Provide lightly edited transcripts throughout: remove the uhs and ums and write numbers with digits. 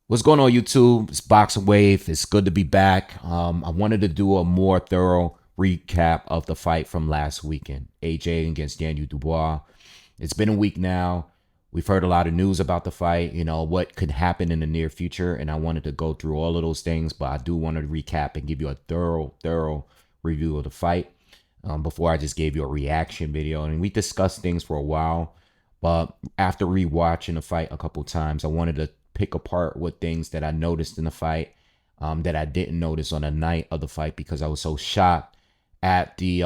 What's going on, YouTube? It's Boxingwave. It's good to be back. I wanted to do a more thorough recap of the fight from last weekend, AJ against Daniel Dubois. It's been a week now. We've heard a lot of news about the fight, what could happen in the near future, and I wanted to go through all of those things, but I do want to recap and give you a thorough review of the fight before I just gave you a reaction video. And we discussed things for a while, but after rewatching the fight a couple times, I wanted to pick apart what things that I noticed in the fight that I didn't notice on the night of the fight because I was so shocked at the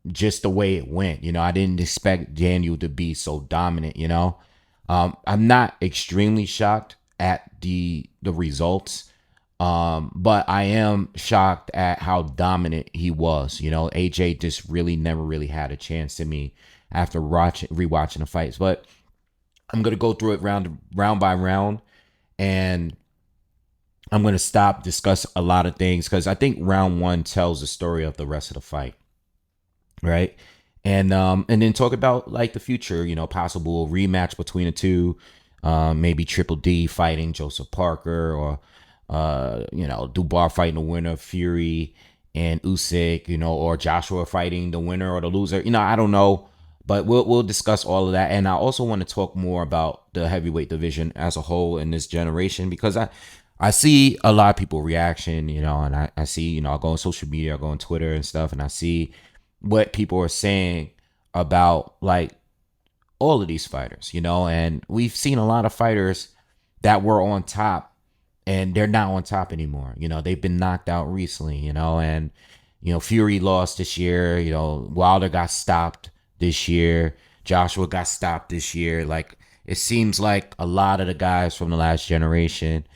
just the way it went. I didn't expect Daniel to be so dominant. I'm not extremely shocked at the results. But I am shocked at how dominant he was. AJ just really never really had a chance to me after rewatching the fights. But I'm gonna go through it round by round, and I'm gonna discuss a lot of things because I think round one tells the story of the rest of the fight, right? And then talk about like the future, possible rematch between the two, maybe Triple D fighting Joseph Parker, or Dubois fighting the winner of Fury and Usyk, or Joshua fighting the winner or the loser. I don't know, but we'll discuss all of that. And I also want to talk more about the heavyweight division as a whole in this generation because I see a lot of people reaction, and I see, I go on social media, I go on Twitter and stuff, and I see what people are saying about like all of these fighters, and we've seen a lot of fighters that were on top and they're not on top anymore. They've been knocked out recently, and Fury lost this year, Wilder got stopped this year, Joshua got stopped this year. Like it seems like a lot of the guys from the last generation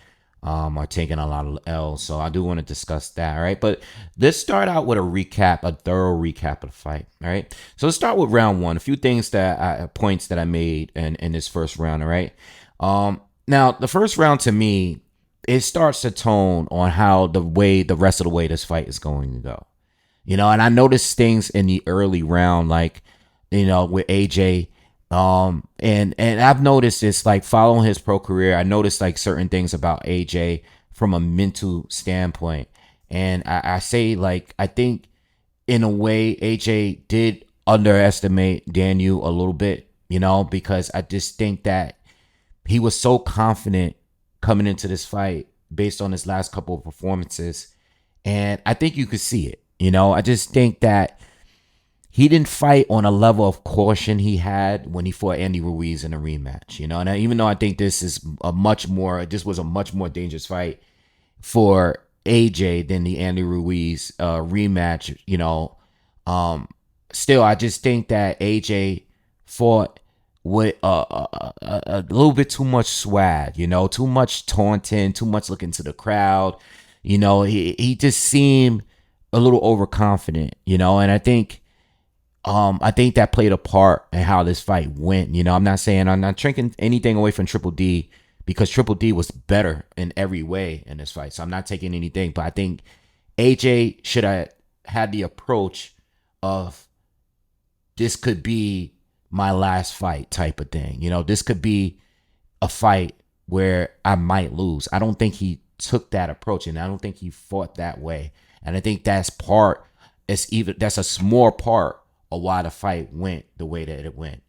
are taking a lot of L's. So I do want to discuss that. All right. But let's start out with a thorough recap of the fight. All right. So let's start with round one. A few things points that I made in this first round. All right. Now the first round to me, it starts to tone on how the rest of the way this fight is going to go. And I noticed things in the early round, like, with AJ. And I've noticed this, like following his pro career, I noticed like certain things about AJ from a mental standpoint. And I say, like, I think in a way AJ did underestimate Daniel a little bit, because I just think that he was so confident coming into this fight based on his last couple of performances. And I think you could see it, I just think that he didn't fight on a level of caution he had when he fought Andy Ruiz in a rematch, and even though I think this was a much more dangerous fight for AJ than the Andy Ruiz rematch, still I just think that AJ fought with a little bit too much swag, too much taunting, too much looking to the crowd, he just seemed a little overconfident, and I think that played a part in how this fight went. I'm not taking anything away from Triple D because Triple D was better in every way in this fight. So I'm not taking anything, but I think AJ should have had the approach of this could be my last fight type of thing. This could be a fight where I might lose. I don't think he took that approach, and I don't think he fought that way. And I think that's a small part of why the fight went the way that it went,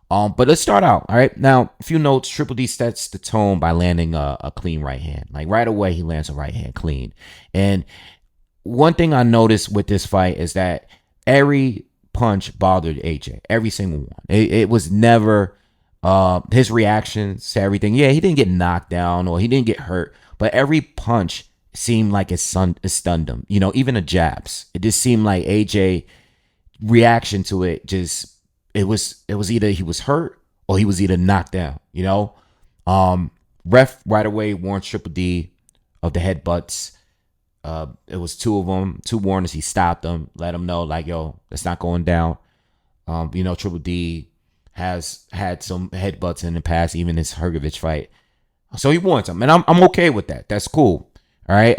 But let's start out. All right. Now, a few notes. Triple D sets the tone by landing a clean right hand. Like right away, he lands a right hand clean. And one thing I noticed with this fight is that every punch bothered AJ. Every single one. It was never his reactions to everything. Yeah, he didn't get knocked down or he didn't get hurt, but every punch seemed like it stunned him. Even the jabs. It just seemed like AJ reaction to it it was either he was hurt or he was either knocked down. Ref right away warned Triple D of the headbutts. It was two of them, two warnings. He stopped them, let them know like, yo, that's not going down. Triple D has had some headbutts in the past, even this Hergovich fight, so he warns him, and I'm okay with that. That's cool. All right.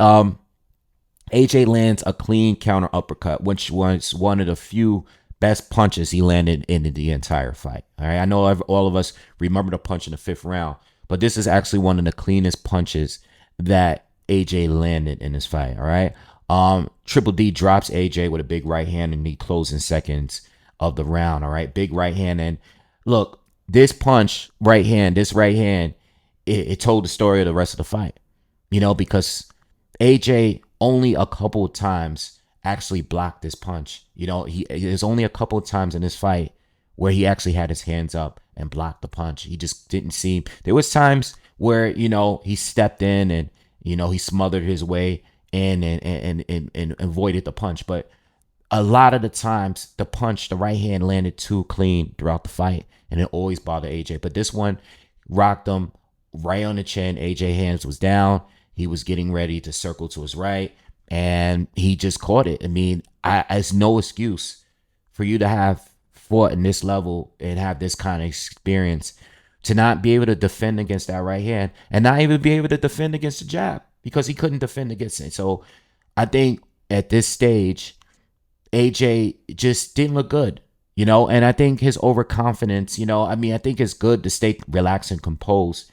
AJ lands a clean counter uppercut, which was one of the few best punches he landed in the entire fight. All right, I know all of us remember the punch in the fifth round, but this is actually one of the cleanest punches that AJ landed in this fight. All right. Triple D drops AJ with a big right hand in the closing seconds of the round. All right. Big right hand. And look, this punch, this right hand, it told the story of the rest of the fight, because AJ only a couple of times actually blocked this punch. There's only a couple of times in this fight where he actually had his hands up and blocked the punch. He just didn't seem. There was times where he stepped in and he smothered his way in and avoided the punch. But a lot of the times, the right hand landed too clean throughout the fight, and it always bothered AJ. But this one rocked him right on the chin. AJ hands was down. He was getting ready to circle to his right, and he just caught it. I mean, it's no excuse for you to have fought in this level and have this kind of experience to not be able to defend against that right hand and not even be able to defend against the jab, because he couldn't defend against it. So I think at this stage, AJ just didn't look good, and I think his overconfidence, I think it's good to stay relaxed and composed,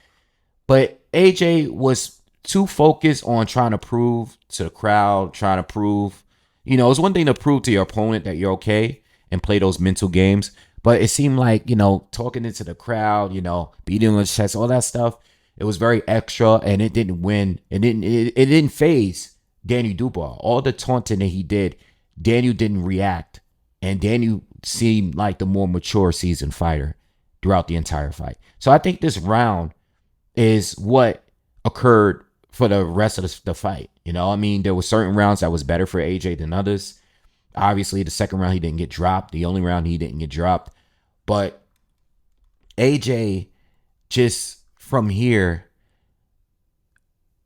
but AJ was too focused on trying to prove to the crowd, it's one thing to prove to your opponent that you're okay and play those mental games. But it seemed like, talking into the crowd, beating on his chest, all that stuff, it was very extra, and it didn't win. It didn't phase Daniel Dubois. All the taunting that he did, Daniel didn't react. And Daniel seemed like the more mature seasoned fighter throughout the entire fight. So I think this round is what occurred for the rest of the fight. There were certain rounds that was better for AJ than others. Obviously, the second round, he didn't get dropped. The only round he didn't get dropped. But AJ, just from here,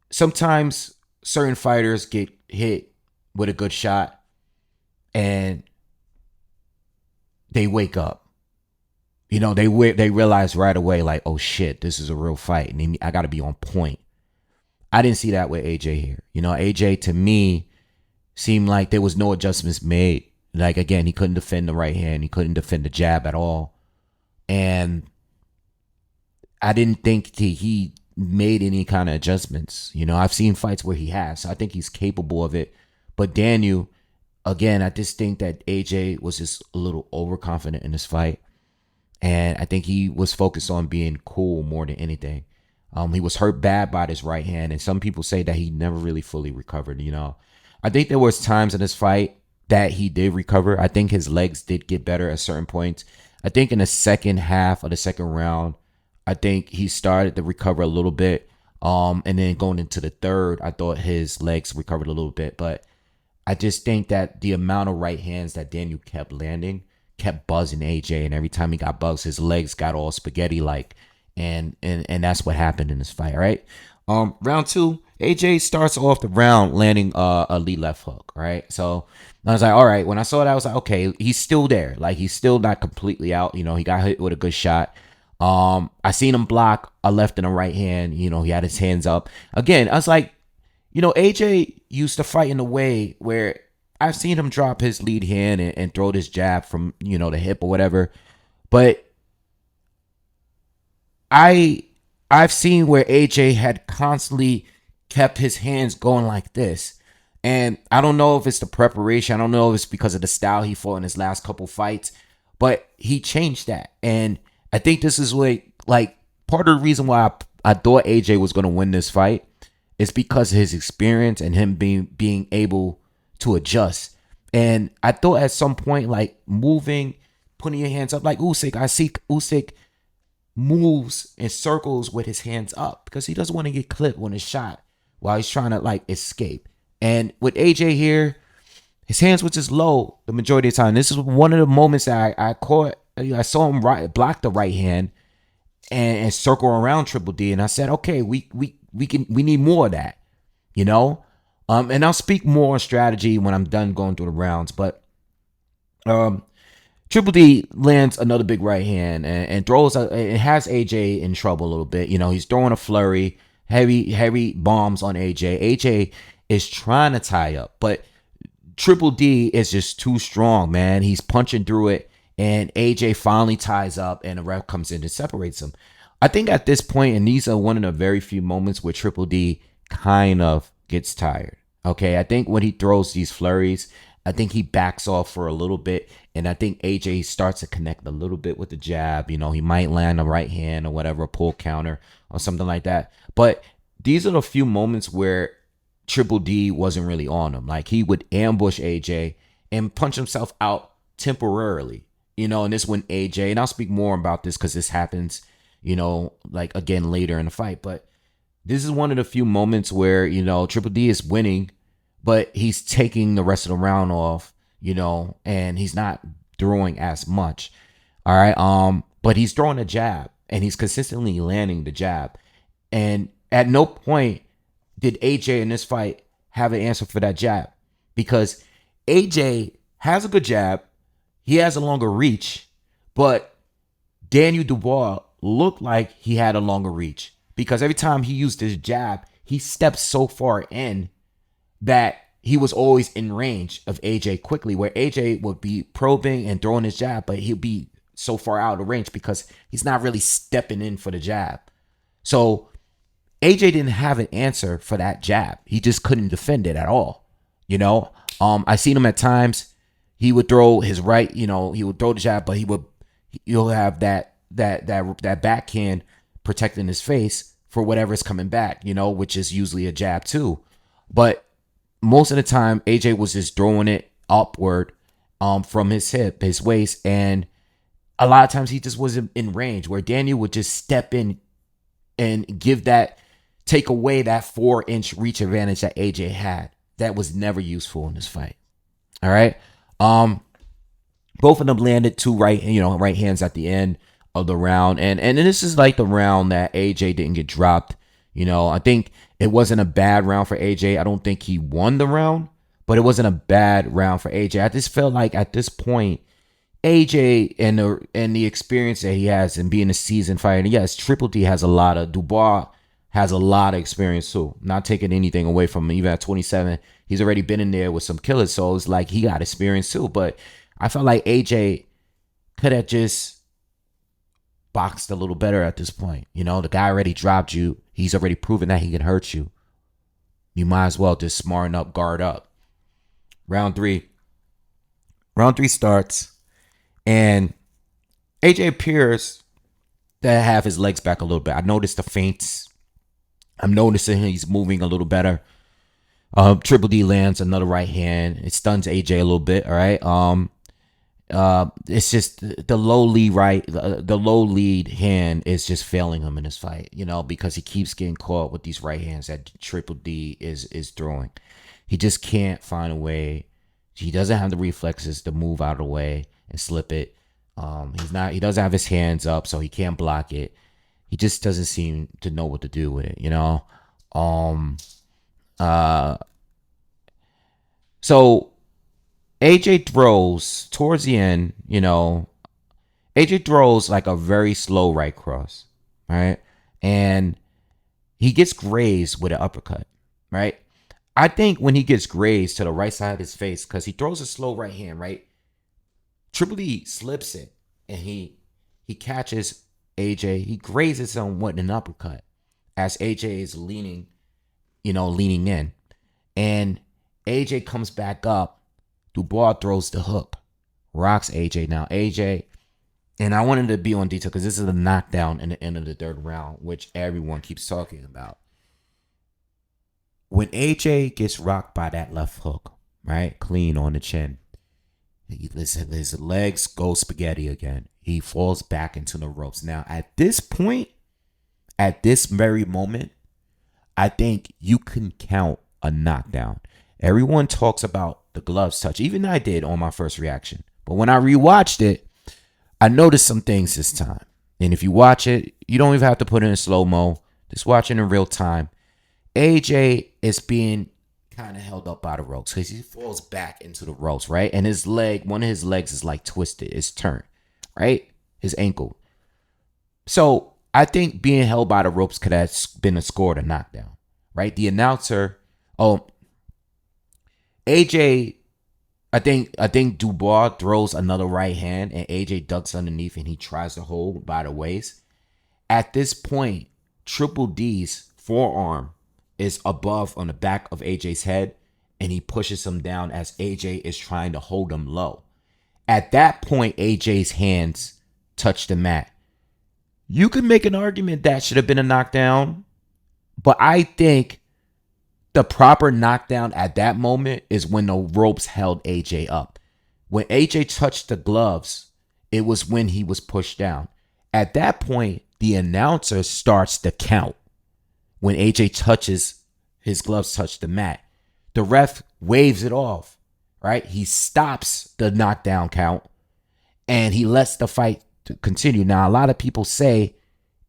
sometimes certain fighters get hit with a good shot and they wake up. They realize right away, like, oh shit, this is a real fight, and I got to be on point. I didn't see that with AJ here. AJ, to me, seemed like there was no adjustments made. Like, again, he couldn't defend the right hand. He couldn't defend the jab at all. And I didn't think he made any kind of adjustments. I've seen fights where he has. So I think he's capable of it. But Daniel, again, I just think that AJ was just a little overconfident in this fight. And I think he was focused on being cool more than anything. He was hurt bad by this right hand. And some people say that he never really fully recovered, I think there was times in this fight that he did recover. I think his legs did get better at certain points. I think in the second half of the second round, I think he started to recover a little bit. And then going into the third, I thought his legs recovered a little bit. But I just think that the amount of right hands that Daniel kept landing kept buzzing AJ. And every time he got buzzed, his legs got all spaghetti-like. And that's what happened in this fight, right? Round two, AJ starts off the round landing a lead left hook, right? So I was like, all right. When I saw that, I was like, okay, he's still there. Like, he's still not completely out. He got hit with a good shot. I seen him block a left and a right hand. He had his hands up. Again, I was like, AJ used to fight in a way where I've seen him drop his lead hand and throw this jab from, the hip or whatever. But I've seen where AJ had constantly kept his hands going like this. And I don't know if it's the preparation. I don't know if it's because of the style he fought in his last couple fights. But he changed that. And I think this is what, like, part of the reason why I thought AJ was going to win this fight is because of his experience and him being able to adjust. And I thought at some point, like, moving, putting your hands up, like Usyk, I see Usyk moves in circles with his hands up because he doesn't want to get clipped when it's shot while he's trying to, like, escape. And with AJ here, his hands were just low the majority of the time. This is one of the moments that I caught. I saw him block the right hand and circle around Triple D, and I said, okay, we need more of that, And I'll speak more on strategy when I'm done going through the rounds. But Triple D lands another big right hand and throws. It has AJ in trouble a little bit. He's throwing a flurry, heavy bombs on AJ. AJ is trying to tie up, but Triple D is just too strong, man. He's punching through it, and AJ finally ties up, and the ref comes in and separates him. I think at this point, and these are one of the very few moments where Triple D kind of gets tired. Okay, I think when he throws these flurries, I think he backs off for a little bit, and I think AJ starts to connect a little bit with the jab. He might land a right hand or whatever, a pull counter or something like that. But these are the few moments where Triple D wasn't really on him. Like he would ambush AJ and punch himself out temporarily. And this when AJ, and I'll speak more about this because this happens, like again later in the fight. But this is one of the few moments where, Triple D is winning, but he's taking the rest of the round off, and he's not throwing as much. All right. But he's throwing a jab and he's consistently landing the jab. And at no point did AJ in this fight have an answer for that jab, because AJ has a good jab. He has a longer reach, but Daniel Dubois looked like he had a longer reach because every time he used his jab, he stepped so far in that he was always in range of AJ quickly, where AJ would be probing and throwing his jab, but he'd be so far out of range because he's not really stepping in for the jab. So AJ didn't have an answer for that jab. He just couldn't defend it at all. I seen him at times. He would throw his right, he would throw the jab, but he'll have that backhand protecting his face for whatever's coming back, which is usually a jab too. But most of the time, AJ was just throwing it upward from his hip, his waist, and a lot of times he just wasn't in range, where Daniel would just step in and take away that 4-inch reach advantage that AJ had. That was never useful in this fight. All right. Both of them landed two right hands at the end of the round. And this is like the round that AJ didn't get dropped. I think it wasn't a bad round for AJ. I don't think he won the round, but it wasn't a bad round for AJ. I just felt like at this point, AJ and the experience that he has in being a seasoned fighter. Yes, Triple D has a lot of, Dubois has a lot of experience too. Not taking anything away from him. Even at 27, he's already been in there with some killers. So it's like he got experience too. But I felt like AJ could have just boxed a little better at this point. The guy already dropped you. He's already proven that he can hurt you. You might as well just smarten up, guard up. Round three starts, and AJ appears to have his legs back a little bit. I noticed the feints. I'm noticing he's moving a little better. Triple D lands another right hand. It stuns AJ a little bit. All right. It's just the low lead hand is just failing him in this fight, because he keeps getting caught with these right hands that Triple D is throwing. He just can't find a way. He doesn't have the reflexes to move out of the way and slip it. He doesn't have his hands up, so he can't block it. He just doesn't seem to know what to do with it, So AJ throws towards the end, AJ throws like a very slow right cross, right? And he gets grazed with an uppercut, right? I think when he gets grazed to the right side of his face, because he throws a slow right hand, right? Triple D slips it and he catches AJ. He grazes him with an uppercut as AJ is leaning in. And AJ comes back up. Dubois throws the hook. Rocks AJ. Now AJ, and I wanted to be on detail because this is a knockdown in the end of the third round, which everyone keeps talking about. When AJ gets rocked by that left hook, right? Clean on the chin. His legs go spaghetti again. He falls back into the ropes. Now, at this point, at this very moment, I think you can count a knockdown. Everyone talks about the gloves touch. Even I did on my first reaction. But when I rewatched it, I noticed some things this time. And if you watch it, you don't even have to put it in slow-mo. Just watch it in real time. AJ is being kind of held up by the ropes because he falls back into the ropes, right? And one of his legs is like twisted. It's turned, right? His ankle. So I think being held by the ropes could have been scored a knockdown, right? The announcer, AJ, I think Dubois throws another right hand and AJ ducks underneath and he tries to hold by the waist. At this point, Triple D's forearm is above on the back of AJ's head, and he pushes him down as AJ is trying to hold him low. At that point, AJ's hands touch the mat. You could make an argument that should have been a knockdown, but I think the proper knockdown at that moment is when the ropes held AJ up. When AJ touched the gloves, it was when he was pushed down. At that point, the announcer starts the count. When AJ touches, his gloves touch the mat. The ref waves it off, right? He stops the knockdown count and he lets the fight continue. Now, a lot of people say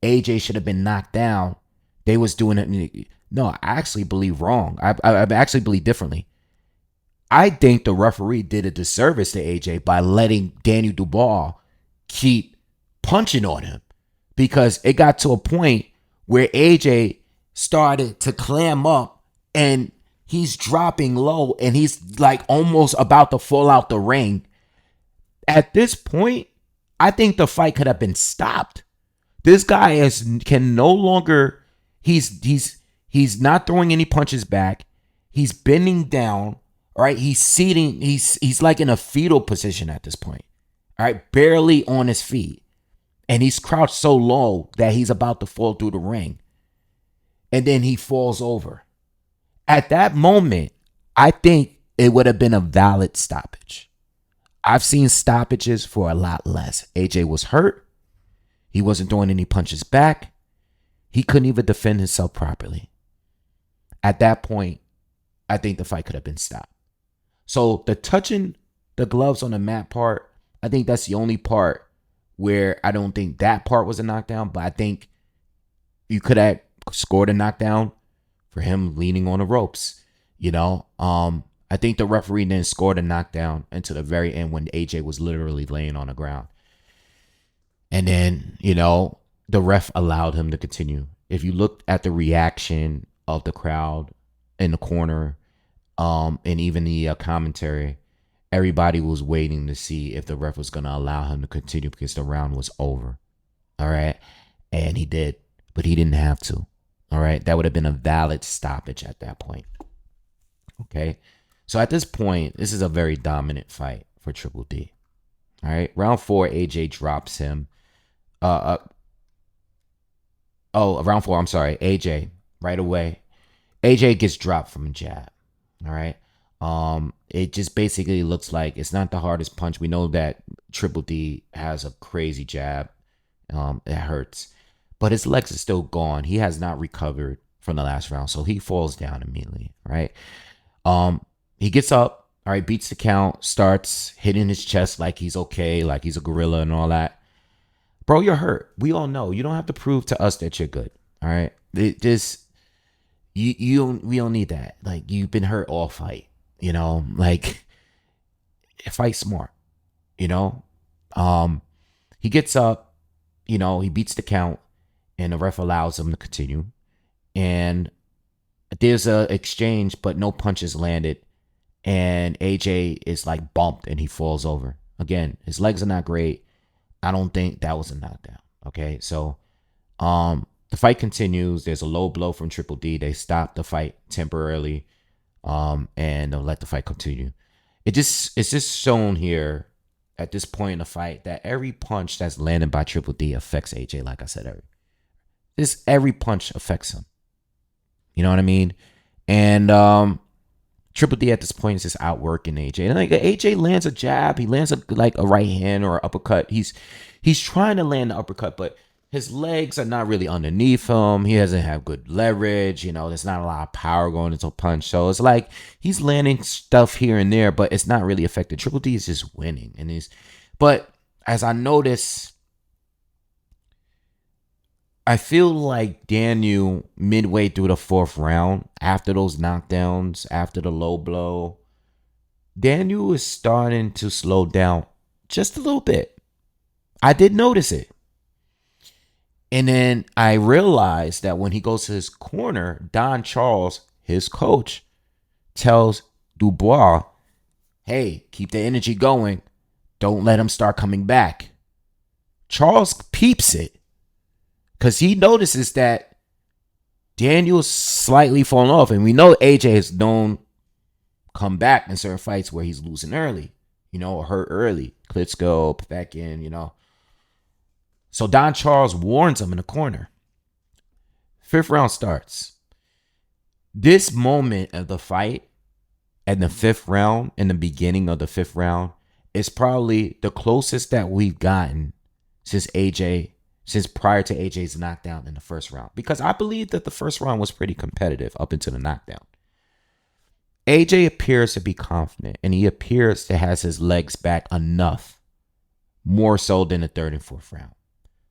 AJ should have been knocked down. They was doing it. No, I actually believe wrong. I actually believe differently. I think the referee did a disservice to AJ by letting Daniel Dubois keep punching on him, because it got to a point where AJ started to clam up and he's dropping low and he's like almost about to fall out the ring. At this point, I think the fight could have been stopped. This guy can no longer, he's not throwing any punches back. He's bending down, right? He's seating, he's like in a fetal position at this point, all right? Barely on his feet. And he's crouched so low that he's about to fall through the ring. And then he falls over. At that moment, I think it would have been a valid stoppage. I've seen stoppages for a lot less. AJ was hurt. He wasn't throwing any punches back. He couldn't even defend himself properly. At that point, I think the fight could have been stopped. So the touching the gloves on the mat part, I think that's the only part where I don't think that part was a knockdown, but I think you could have scored a knockdown for him leaning on the ropes. I think the referee then scored a knockdown until the very end when AJ was literally laying on the ground. And then, the ref allowed him to continue. If you looked at the reaction of the crowd in the corner, and even the commentary, everybody was waiting to see if the ref was going to allow him to continue because the round was over. All right. And he did, but he didn't have to. All right. That would have been a valid stoppage at that point. Okay. So at this point, this is a very dominant fight for Triple D. All right. Round 4, AJ drops him. Round 4, I'm sorry. AJ, right away. AJ gets dropped from a jab. All right. It just basically looks like it's not the hardest punch. We know that Triple D has a crazy jab. It hurts, but his legs are still gone. He has not recovered from the last round, so he falls down immediately. Right. He gets up. All right, beats the count, starts hitting his chest like he's okay, like he's a gorilla and all that. Bro, you're hurt. We all know. You don't have to prove to us that you're good. All right. We don't need that. Like, you've been hurt all fight. Fight smart. He gets up, he beats the count, and the ref allows him to continue. And there's a exchange, but no punches landed. And AJ is like bumped and he falls over. Again, his legs are not great. I don't think that was a knockdown. Okay, so the fight continues. There's a low blow from Triple D. They stop the fight temporarily, and they'll let the fight continue. It's just shown here at this point in the fight that every punch that's landed by Triple D affects AJ. Like I said, every punch affects him. You know what I mean? And Triple D at this point is just outworking AJ. And like AJ lands a jab, he lands a right hand or an uppercut. He's trying to land the uppercut, but his legs are not really underneath him. He doesn't have good leverage. There's not a lot of power going into a punch. So it's like he's landing stuff here and there, but it's not really effective. Triple D is just winning. But as I notice, I feel like Daniel, midway through the 4th round, after those knockdowns, after the low blow, Daniel is starting to slow down just a little bit. I did notice it. And then I realized that when he goes to his corner, Don Charles, his coach, tells Dubois, hey, keep the energy going. Don't let him start coming back. Charles peeps it. Because he notices that Daniel's slightly falling off. And we know AJ has known come back in certain fights where he's losing early, or hurt early. Klitschko, Povetkin, So Don Charles warns him in the corner. 5th round starts. This moment of the fight at the 5th round, in the beginning of the 5th round, is probably the closest that we've gotten since prior to AJ's knockdown in the 1st round. Because I believe that the 1st round was pretty competitive up until the knockdown. AJ appears to be confident, and he appears to have his legs back enough, more so than the 3rd and 4th round.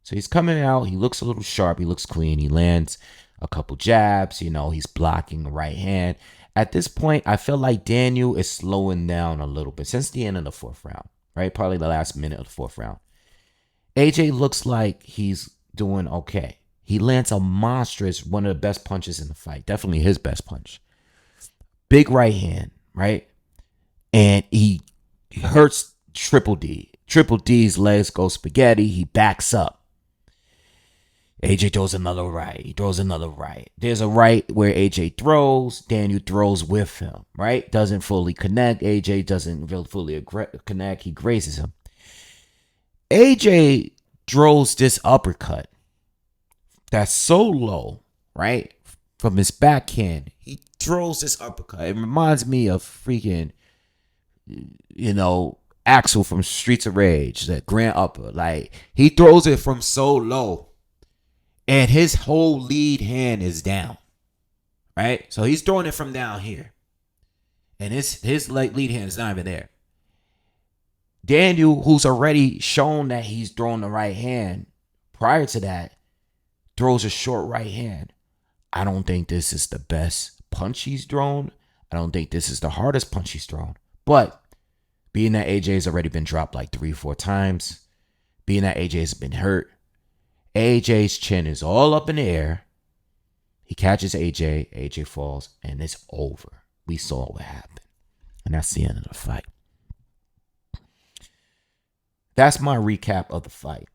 So he's coming out. He looks a little sharp. He looks clean. He lands a couple jabs. He's blocking the right hand. At this point, I feel like Daniel is slowing down a little bit since the end of the 4th round, right? Probably the last minute of the 4th round. AJ looks like he's doing okay. He lands a monstrous, one of the best punches in the fight. Definitely his best punch. Big right hand, right? And he hurts Triple D. Triple D's legs go spaghetti. He backs up. AJ throws another right. He throws another right. There's a right where AJ throws. Daniel throws with him, right? Doesn't fully connect. AJ doesn't really fully connect. He grazes him. AJ throws this uppercut that's so low, right? From his backhand. He throws this uppercut. It reminds me of freaking, Axel from Streets of Rage, that grand upper. Like, he throws it from so low. And his whole lead hand is down, right? So he's throwing it from down here. And his lead hand is not even there. Daniel, who's already shown that he's throwing the right hand, prior to that, throws a short right hand. I don't think this is the best punch he's thrown. I don't think this is the hardest punch he's thrown. But being that AJ's already been dropped like 3-4 times, being that AJ's been hurt, AJ's chin is all up in the air. He catches AJ. AJ falls, and it's over. We saw what happened. And that's the end of the fight. That's my recap of the fight.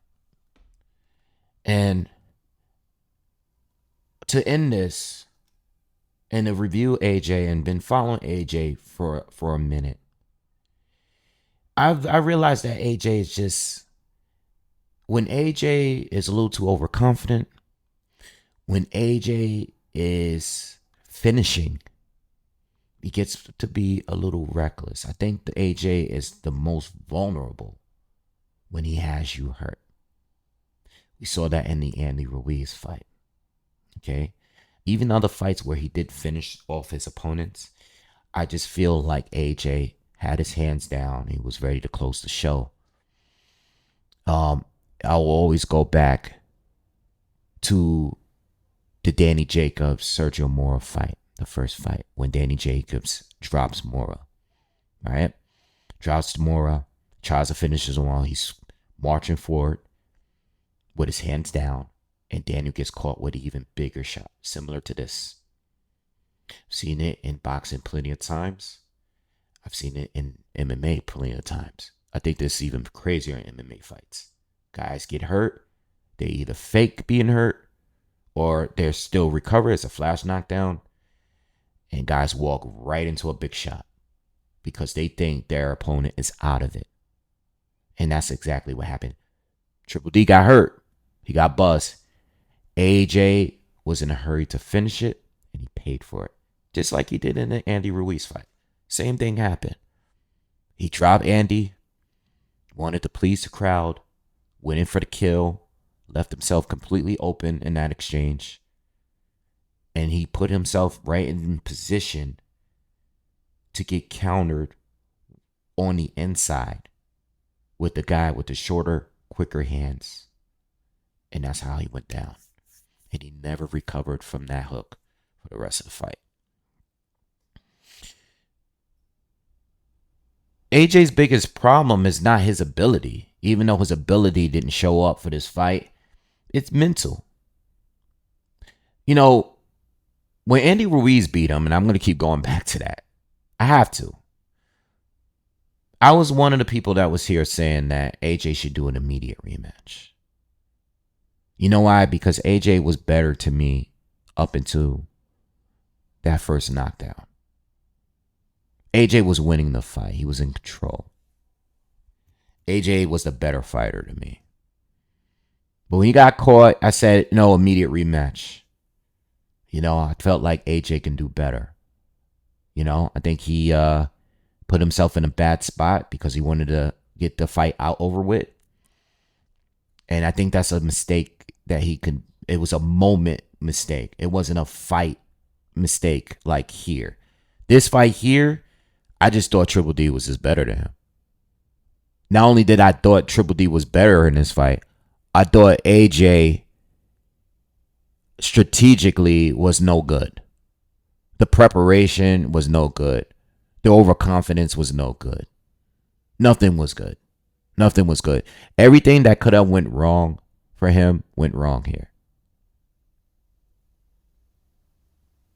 And to end this, and to review AJ and been following AJ for a minute, I realized that AJ is just, when AJ is a little too overconfident, when AJ is finishing, he gets to be a little reckless. I think the AJ is the most vulnerable when he has you hurt. We saw that in the Andy Ruiz fight. Okay? Even other fights where he did finish off his opponents, I just feel like AJ had his hands down. He was ready to close the show. I will always go back to the Danny Jacobs Sergio Mora fight, the first fight, when Danny Jacobs drops Mora, right? Drops Mora, tries to finish his while he's marching forward with his hands down, and Daniel gets caught with an even bigger shot, similar to this. I've seen it in boxing plenty of times. I've seen it in MMA plenty of times. I think this is even crazier in MMA fights. Guys get hurt. They either fake being hurt or they're still recovered. It's a flash knockdown. And guys walk right into a big shot because they think their opponent is out of it. And that's exactly what happened. Triple D got hurt. He got buzzed. AJ was in a hurry to finish it, and he paid for it. Just like he did in the Andy Ruiz fight. Same thing happened. He dropped Andy, wanted to please the crowd, went in for the kill, left himself completely open in that exchange. And he put himself right in position to get countered on the inside with the guy with the shorter, quicker hands. And that's how he went down. And he never recovered from that hook for the rest of the fight. AJ's biggest problem is not his ability. Even though his ability didn't show up for this fight, it's mental. When Andy Ruiz beat him, and I'm going to keep going back to that, I have to. I was one of the people that was here saying that AJ should do an immediate rematch. You know why? Because AJ was better to me up until that first knockdown. AJ was winning the fight. He was in control. AJ was the better fighter to me. But when he got caught, I said, no, immediate rematch. I felt like AJ can do better. I think he put himself in a bad spot because he wanted to get the fight over with. And I think that's a mistake that it was a moment mistake. It wasn't a fight mistake like here. This fight here, I just thought Triple D was just better than him. Not only did I thought Triple D was better in this fight, I thought AJ strategically was no good. The preparation was no good. The overconfidence was no good. Nothing was good. Nothing was good. Everything that could have went wrong for him went wrong here.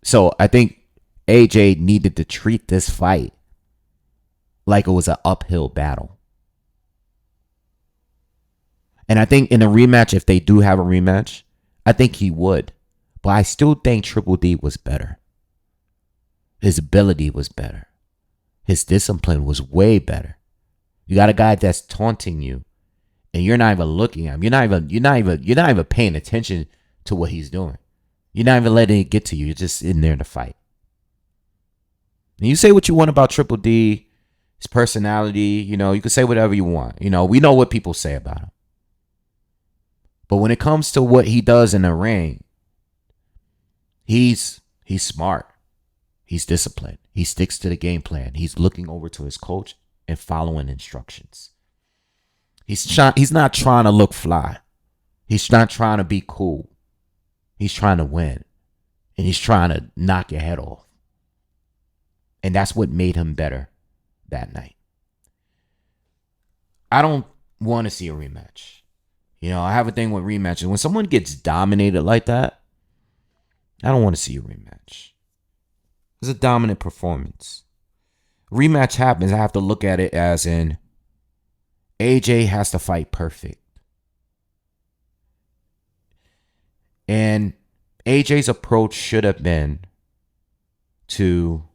So I think AJ needed to treat this fight like it was an uphill battle. And I think in a rematch, if they do have a rematch, I think he would. But I still think Triple D was better. His ability was better. His discipline was way better. You got a guy that's taunting you, and you're not even looking at him. You're not even paying attention to what he's doing. You're not even letting it get to you. You're just in there to fight. And you say what you want about Triple D, his personality. You can say whatever you want. We know what people say about him. But when it comes to what he does in the ring, he's smart. He's disciplined. He sticks to the game plan. He's looking over to his coach and following instructions. He's not trying to look fly. He's not trying to be cool. He's trying to win. And he's trying to knock your head off. And that's what made him better that night. I don't want to see a rematch. I have a thing with rematches. When someone gets dominated like that, I don't want to see a rematch. It's a dominant performance. Rematch happens, I have to look at it as in AJ has to fight perfect. And AJ's approach should have been to,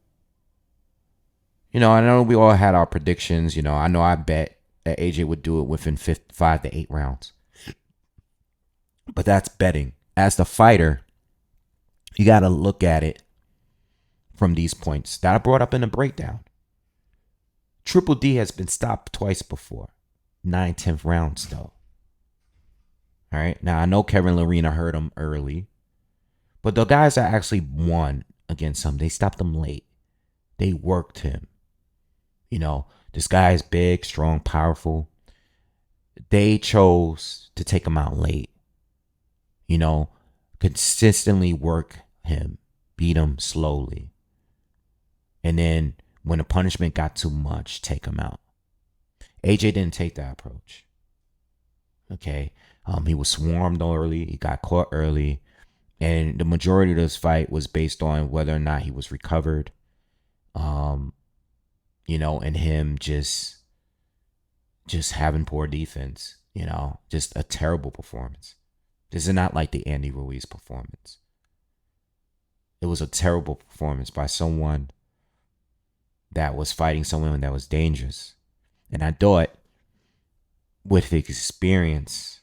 I know we all had our predictions. I know I bet that AJ would do it within 5 to 8 rounds. But that's betting. As the fighter, you got to look at it from these points that I brought up in the breakdown. Triple D has been stopped twice before. 9/10 rounds, though. All right. Now, I know Kevin Lorena hurt him early. But the guys that actually won against him, they stopped him late. They worked him. This guy is big, strong, powerful. They chose to take him out late. Consistently work him, beat him slowly. And then when the punishment got too much, take him out. AJ didn't take that approach. Okay. He was swarmed early. He got caught early. And the majority of this fight was based on whether or not he was recovered. And him just having poor defense. Just a terrible performance. This is not like the Andy Ruiz performance. It was a terrible performance by someone that was fighting someone that was dangerous. And I thought with his experience,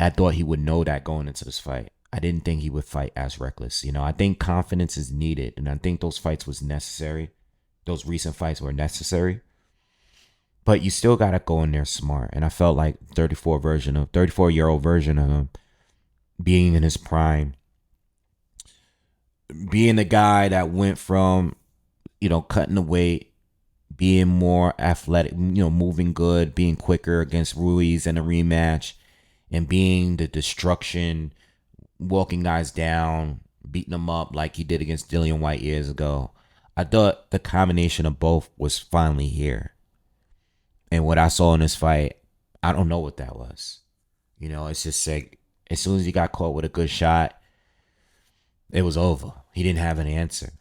I thought he would know that going into this fight. I didn't think he would fight as reckless. I think confidence is needed. And I think those fights was necessary. Those recent fights were necessary. But you still got to go in there smart. And I felt like 34-year-old version of him being in his prime. Being the guy that went from, cutting the weight, being more athletic, moving good, being quicker against Ruiz in a rematch, and being the destruction, walking guys down, beating them up like he did against Dillian White years ago. I thought the combination of both was finally here. And what I saw in this fight, I don't know what that was. It's just like, as soon as he got caught with a good shot, it was over. He didn't have an answer.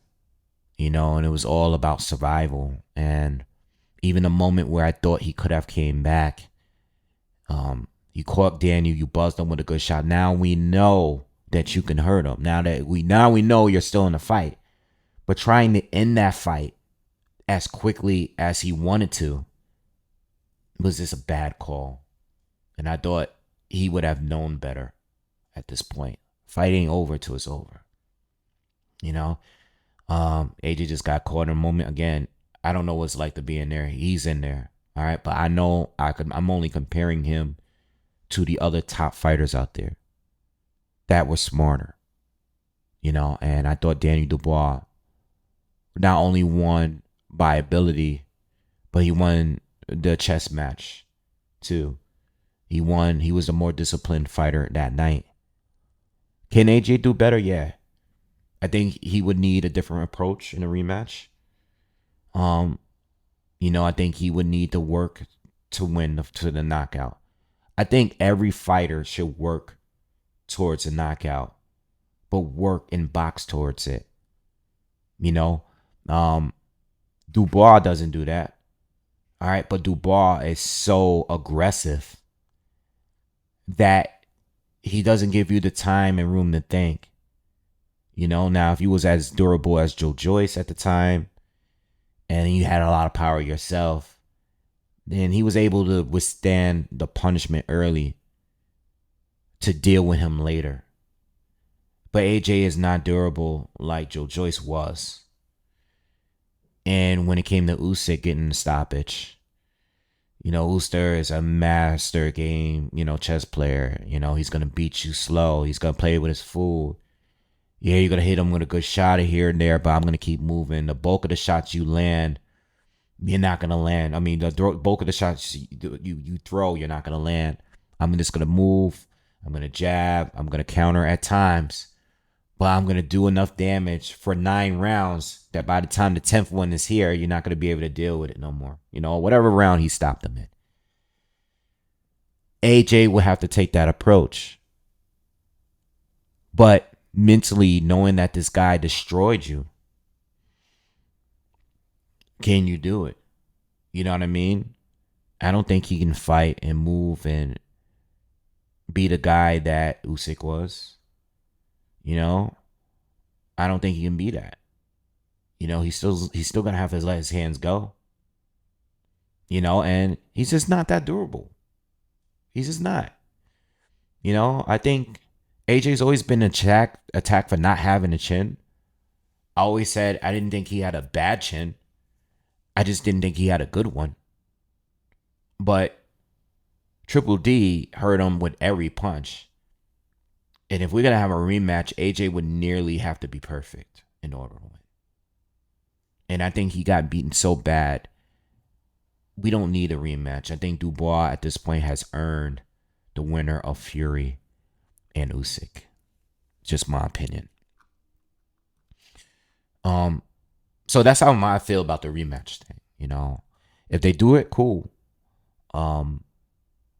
And it was all about survival. And even the moment where I thought he could have came back, You caught Daniel, you buzzed him with a good shot. Now we know that you can hurt him. Now we know you're still in the fight. But trying to end that fight as quickly as he wanted to was just a bad call. And I thought he would have known better at this point. Fight ain't over till it's over. You know? AJ just got caught in a moment. Again, I don't know what it's like to be in there. He's in there. All right. But I know I'm only comparing him to the other top fighters out there that were smarter. And I thought Daniel Dubois not only won by ability, but he won the chess match too. He won. He was a more disciplined fighter that night. Can AJ do better? Yeah. I think he would need a different approach in a rematch. I think he would need to work to win to the knockout. I think every fighter should work towards a knockout, but work and box towards it. Dubois doesn't do that. All right, but Dubois is so aggressive that he doesn't give you the time and room to think. Now if he was as durable as Joe Joyce at the time, and you had a lot of power yourself, then he was able to withstand the punishment early to deal with him later. But AJ is not durable like Joe Joyce was. And when it came to Usyk getting the stoppage, Usyk is a master game, chess player. He's going to beat you slow. He's going to play with his food. Yeah, you're going to hit him with a good shot here and there, but I'm going to keep moving. The bulk of the shots you land, you're not going to land. I mean, the bulk of the shots you throw, you're not going to land. I'm just going to move. I'm going to jab. I'm going to counter at times. But I'm going to do enough damage for 9 rounds that by the time the 10th one is here, you're not going to be able to deal with it no more. Whatever round he stopped him in. AJ will have to take that approach. But mentally, knowing that this guy destroyed you, can you do it? You know what I mean? I don't think he can fight and move and be the guy that Usyk was. I don't think he can be that. He's still gonna have to let his hands go. And he's just not that durable. He's just not. I think AJ's always been attacked for not having a chin. I always said I didn't think he had a bad chin. I just didn't think he had a good one. But Triple D hurt him with every punch. And if we're going to have a rematch, AJ would nearly have to be perfect in order to win. And I think he got beaten so bad, we don't need a rematch. I think Dubois at this point has earned the winner of Fury and Usyk. Just my opinion. So that's how I feel about the rematch thing. If they do it, cool. I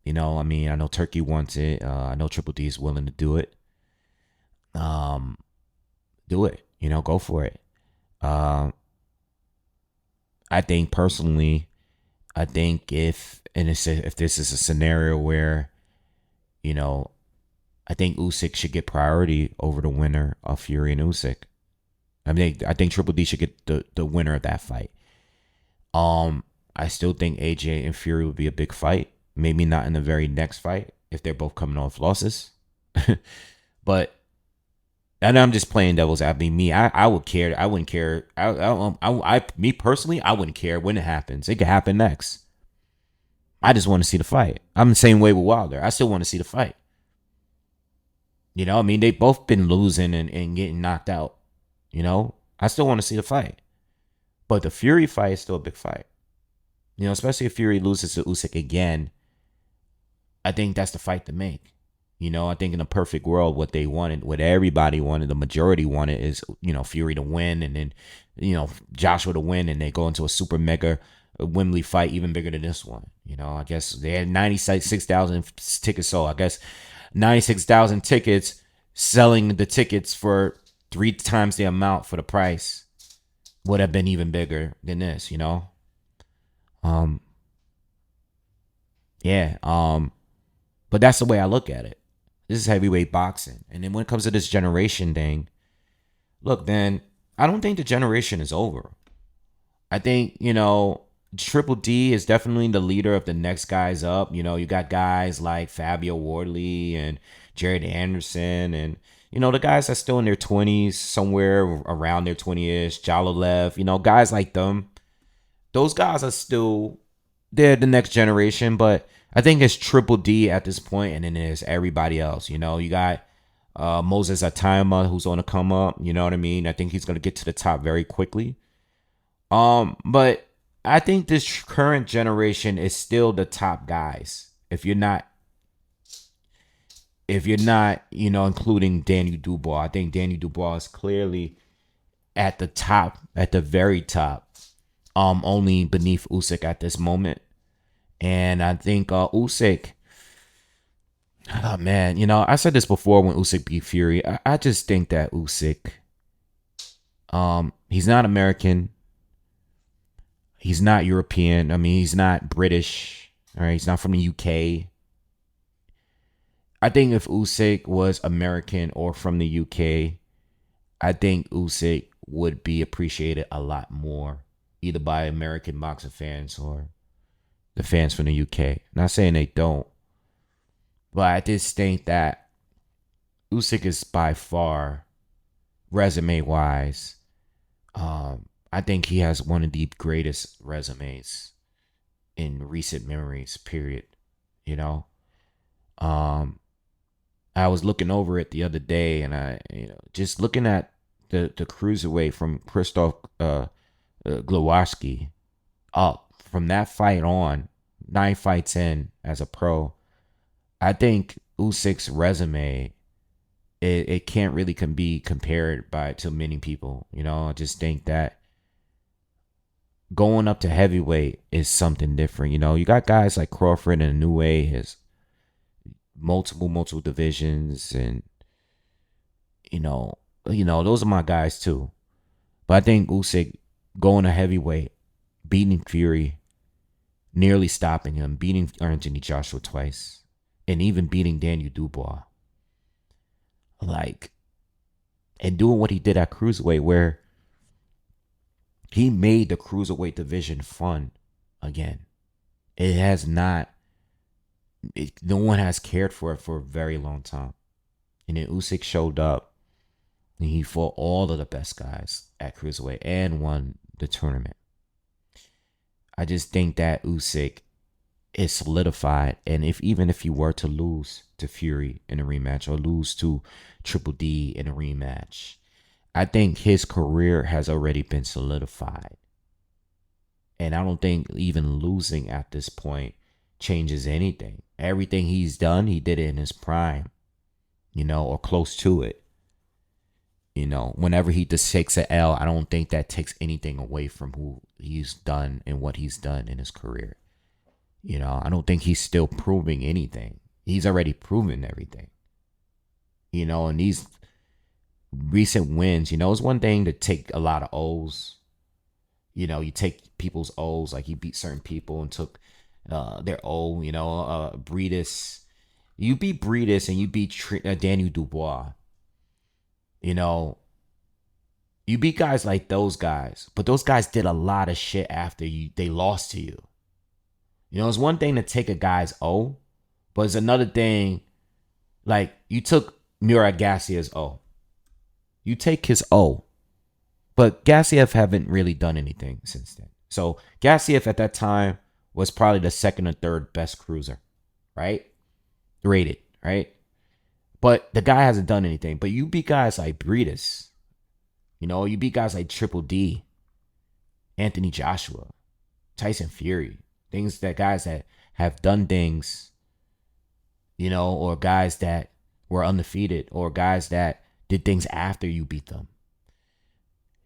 know Turkey wants it. I know Triple D is willing to do it. Do it. Go for it. I think personally, if this is a scenario where, I think Usyk should get priority over the winner of Fury and Usyk. I think Triple D should get the winner of that fight. I still think AJ and Fury would be a big fight. Maybe not in the very next fight if they're both coming off losses. But and I'm just playing devil's advocate. I would care. I wouldn't care. Me personally, I wouldn't care when it happens. It could happen next. I just want to see the fight. I'm the same way with Wilder. I still want to see the fight. They both been losing and getting knocked out. I still want to see the fight. But the Fury fight is still a big fight. Especially if Fury loses to Usyk again. I think that's the fight to make. I think in a perfect world, what they wanted, what everybody wanted, the majority wanted is, Fury to win and then, Joshua to win and they go into a super mega Wembley fight even bigger than this one. I guess they had 96,000 tickets sold. I guess 96,000 tickets, selling the tickets for 3 times the amount for the price would have been even bigger than this, But that's the way I look at it. This is heavyweight boxing. And then when it comes to this generation thing, look, man, I don't think the generation is over. I think, Triple D is definitely the leader of the next guys up. You got guys like Fabio Wardley and Jared Anderson and, the guys that's still in their 20s, somewhere around their 20-ish, Jalolev, guys like them. Those guys are still, they're the next generation, but I think it's Triple D at this point, and then there's everybody else. You got Moses Atayama, who's on the come up. You know what I mean? I think he's going to get to the top very quickly. But I think this current generation is still the top guys. If you're not, including Daniel Dubois, I think Daniel Dubois is clearly at the top, at the very top. Only beneath Usyk at this moment. And I think Usyk, oh man, I said this before when Usyk beat Fury. I just think that Usyk, he's not American. He's not European. I mean, he's not British. All right, he's not from the UK. I think if Usyk was American or from the UK, I think Usyk would be appreciated a lot more, either by American boxing fans or the fans from the UK. Not saying they don't, but I just think that Usyk is by far, resume-wise, I think he has one of the greatest resumes in recent memories, period. I was looking over it the other day, and I, just looking at the cruiserweight from Krzysztof Glowacki up from that fight on, 9 fights in as a pro. I think Usyk's resume, it can't really be compared to many people. I just think that going up to heavyweight is something different. You got guys like Crawford and Inoue, his multiple divisions, and those are my guys too. But I think Usyk going to heavyweight, beating Fury, nearly stopping him, beating Anthony Joshua twice, and even beating Daniel Dubois, and doing what he did at cruiserweight, where he made the cruiserweight division fun again. It has not. No one has cared for it for a very long time. And then Usyk showed up, and he fought all of the best guys at cruiserweight and won the tournament. I just think that Usyk is solidified, and even if he were to lose to Fury in a rematch or lose to Triple D in a rematch, I think his career has already been solidified. And I don't think even losing at this point changes anything. Everything he's done, he did it in his prime, or close to it. Whenever he just takes an L, I don't think that takes anything away from who he's done and what he's done in his career. I don't think he's still proving anything. He's already proven everything. And these recent wins, it's one thing to take a lot of O's. You take people's O's, like he beat certain people and took their O, Breedis. You beat Breedis and you beat Daniel Dubois. You beat guys like those guys, but those guys did a lot of shit after they lost to you. It's one thing to take a guy's O, but it's another thing, like you took Murat Gassiev's O. You take his O, but Gassiev haven't really done anything since then. So Gassiev at that time was probably the second or third best cruiser, right? Rated, right? But the guy hasn't done anything. But you beat guys like Breedis. You beat guys like Triple D, Anthony Joshua, Tyson Fury. Guys that have done things, or guys that were undefeated, or guys that did things after you beat them.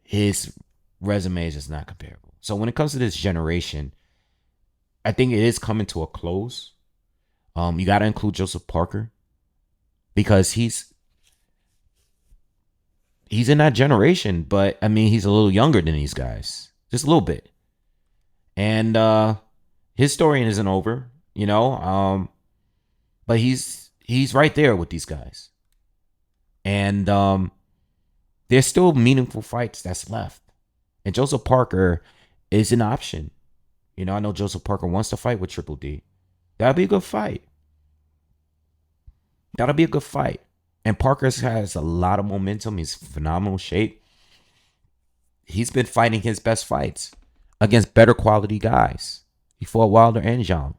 His resume is just not comparable. So when it comes to this generation, I think it is coming to a close. You got to include Joseph Parker because he's in that generation, but I mean, he's a little younger than these guys, just a little bit. And his story isn't over, But he's right there with these guys. And there's still meaningful fights that's left. And Joseph Parker is an option. I know Joseph Parker wants to fight with Triple D. That'll be a good fight. That'll be a good fight. And Parker has a lot of momentum. He's in phenomenal shape. He's been fighting his best fights against better quality guys. He fought Wilder and Zhang.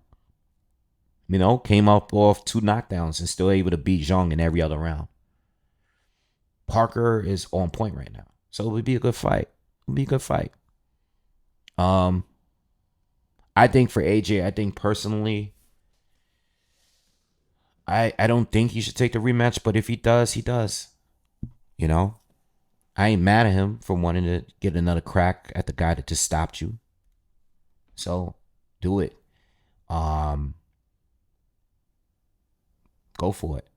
Came up off 2 knockdowns and still able to beat Zhang in every other round. Parker is on point right now. So it would be a good fight. It would be a good fight. I think for AJ, I think personally, I don't think he should take the rematch, but if he does, he does. I ain't mad at him for wanting to get another crack at the guy that just stopped you. So do it. Go for it.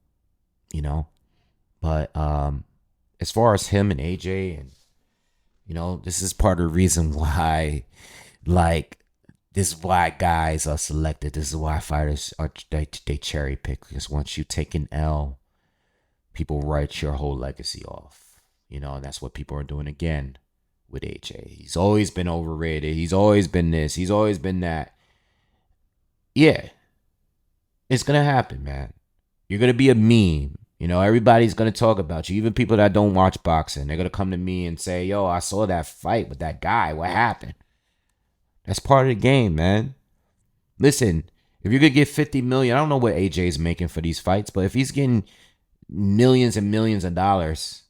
But as far as him and AJ, and this is part of the reason why, this is why guys are selected. This is why fighters they cherry pick, because once you take an L, people write your whole legacy off. And that's what people are doing again with AJ. He's always been overrated. He's always been this. He's always been that. Yeah, it's gonna happen, man. You're gonna be a meme. Everybody's gonna talk about you. Even people that don't watch boxing, they're gonna come to me and say, "Yo, I saw that fight with that guy. What happened?" That's part of the game, man. Listen, if you're gonna get 50 million, I don't know what AJ's making for these fights, but if he's getting millions and millions of dollars,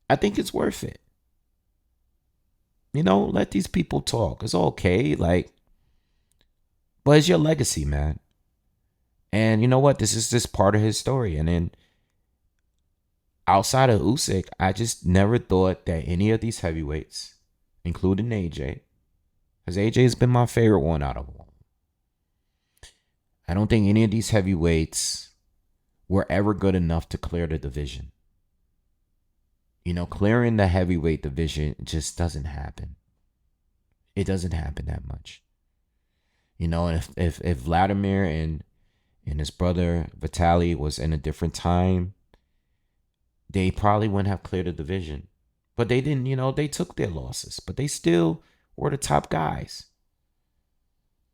I think it's worth it. Let these people talk. It's okay, but it's your legacy, man. And you know what? This is just part of his story. And then outside of Usyk, I just never thought that any of these heavyweights, including AJ, because AJ's been my favorite one out of them. I don't think any of these heavyweights were ever good enough to clear the division. Clearing the heavyweight division just doesn't happen. It doesn't happen that much. And if Vladimir and his brother Vitaly was in a different time, they probably wouldn't have cleared the division. But they didn't, they took their losses, but they still were the top guys.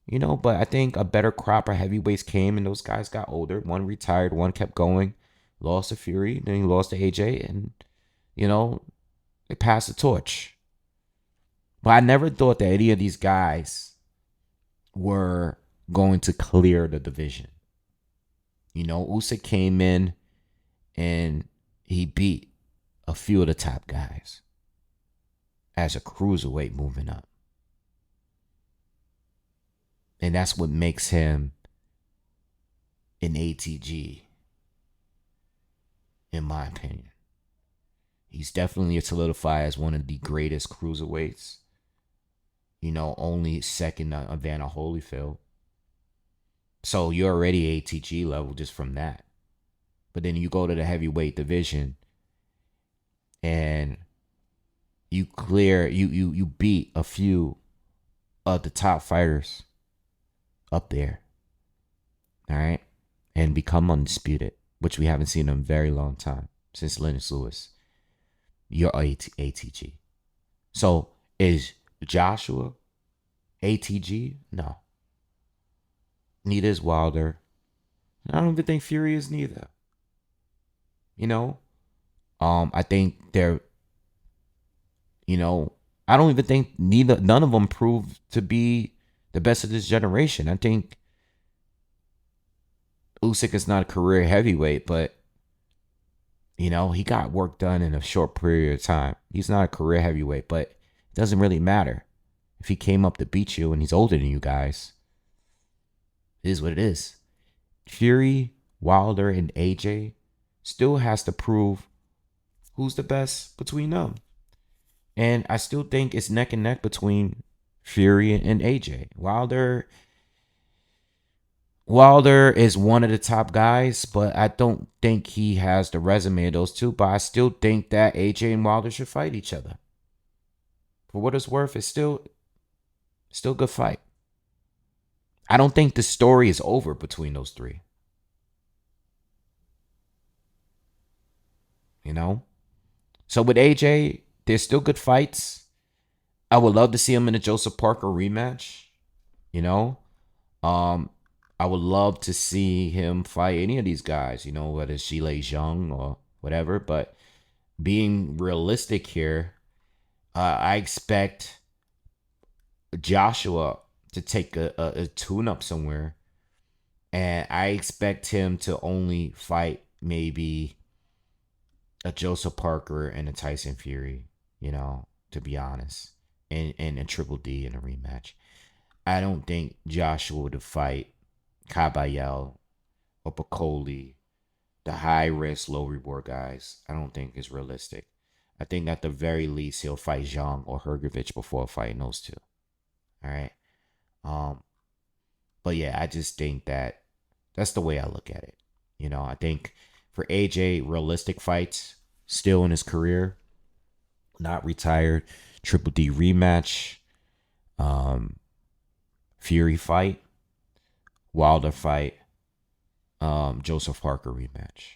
But I think a better crop of heavyweights came and those guys got older. One retired, one kept going, lost to Fury, then he lost to AJ, and they passed the torch. But I never thought that any of these guys were going to clear the division. Usyk came in and he beat a few of the top guys as a cruiserweight moving up. And that's what makes him an ATG, in my opinion. He's definitely solidified as one of the greatest cruiserweights. Only second to Evander Holyfield. So you're already ATG level just from that. But then you go to the heavyweight division and you beat a few of the top fighters up there. All right? And become undisputed, which we haven't seen in a very long time, since Lennox Lewis. You're ATG. So is Joshua ATG? No. Neither is Wilder. I don't even think Fury is neither. I think they're, I don't even think none of them proved to be the best of this generation. I think Usyk is not a career heavyweight, but he got work done in a short period of time. He's not a career heavyweight, but it doesn't really matter. If he came up to beat you and he's older than you guys, it is what it is. Fury, Wilder, and AJ still has to prove who's the best between them. And I still think it's neck and neck between Fury and AJ. Wilder is one of the top guys, but I don't think he has the resume of those two. But I still think that AJ and Wilder should fight each other. For what it's worth, it's still a good fight. I don't think the story is over between those three. you know? So with AJ, there's still good fights. I would love to see him in a Joseph Parker rematch, you know? Um, I would love to see him fight any of these guys, whether it's Zhilei Zhang or whatever. But being realistic here, I expect Joshua to take a tune-up somewhere. And I expect him to only fight maybe a Joseph Parker and a Tyson Fury, to be honest. And a Triple D in a rematch. I don't think Joshua would fight Kabayel or Piccoli, the high risk, low reward guys. I don't think is realistic. I think at the very least he'll fight Zhang or Hergovich before fighting those two. All right. But yeah, I just think that's the way I look at it. I think for AJ, realistic fights still in his career, not retired, Triple D rematch, Fury fight, Wilder fight, Joseph Parker rematch.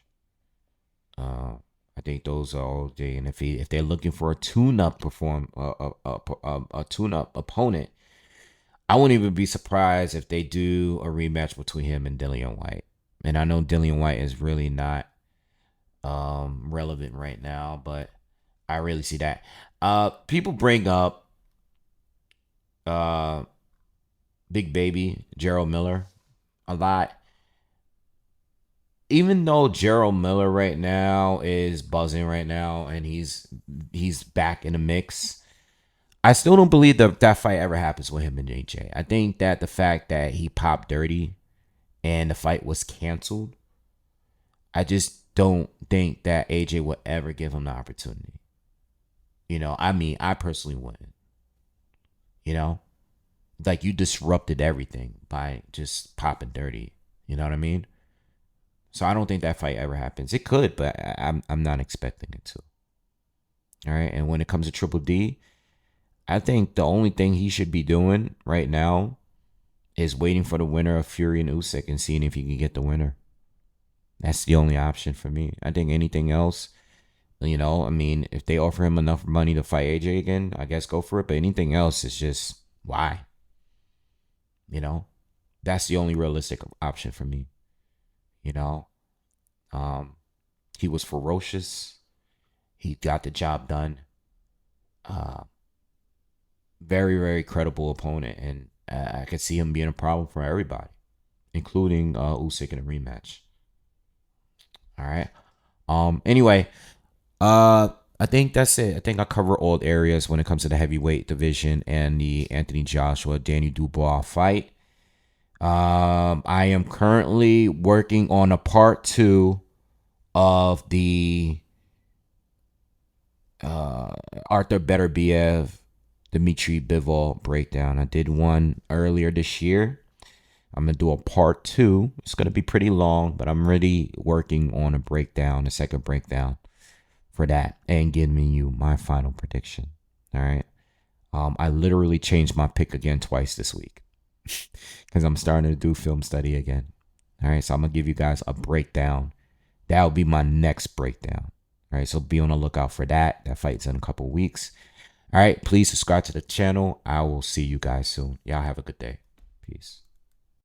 I think those are all day. And if they're looking for a tune-up a tune-up opponent, I wouldn't even be surprised if they do a rematch between him and Dillian White. And I know Dillian White is really not relevant right now, but I really see that. People bring up Big Baby Gerald Miller a lot. Even though Gerald Miller right now is buzzing right now and he's back in the mix, I still don't believe that fight ever happens with him and AJ. I think that the fact that he popped dirty and the fight was canceled, I just don't think that AJ would ever give him the opportunity. I personally wouldn't. Like you disrupted everything by just popping dirty. You know what I mean? So I don't think that fight ever happens. It could, but I'm not expecting it to. All right, and when it comes to Triple D, I think the only thing he should be doing right now is waiting for the winner of Fury and Usyk and seeing if he can get the winner. That's the only option for me. I think anything else, if they offer him enough money to fight AJ again, I guess go for it. But anything else is just why? That's the only realistic option for me. He was ferocious. He got the job done. Very, very credible opponent, and I could see him being a problem for everybody, including Usyk in a rematch. All right. Anyway, I think that's it. I think I cover all areas when it comes to the heavyweight division and the Anthony Joshua Daniel Dubois fight. I am currently working on a part 2 of the Arthur Beterbiev Dmitry Bivol breakdown. I did one earlier this year. I'm going to do a part 2. It's going to be pretty long, but I'm really working on a second breakdown for that and giving you my final prediction. All right. I literally changed my pick again twice this week because I'm starting to do film study again. All right. So I'm going to give you guys a breakdown. That'll be my next breakdown. All right. So be on the lookout for that. That fight's in a couple weeks. All right. Please subscribe to the channel. I will see you guys soon. Y'all have a good day. Peace.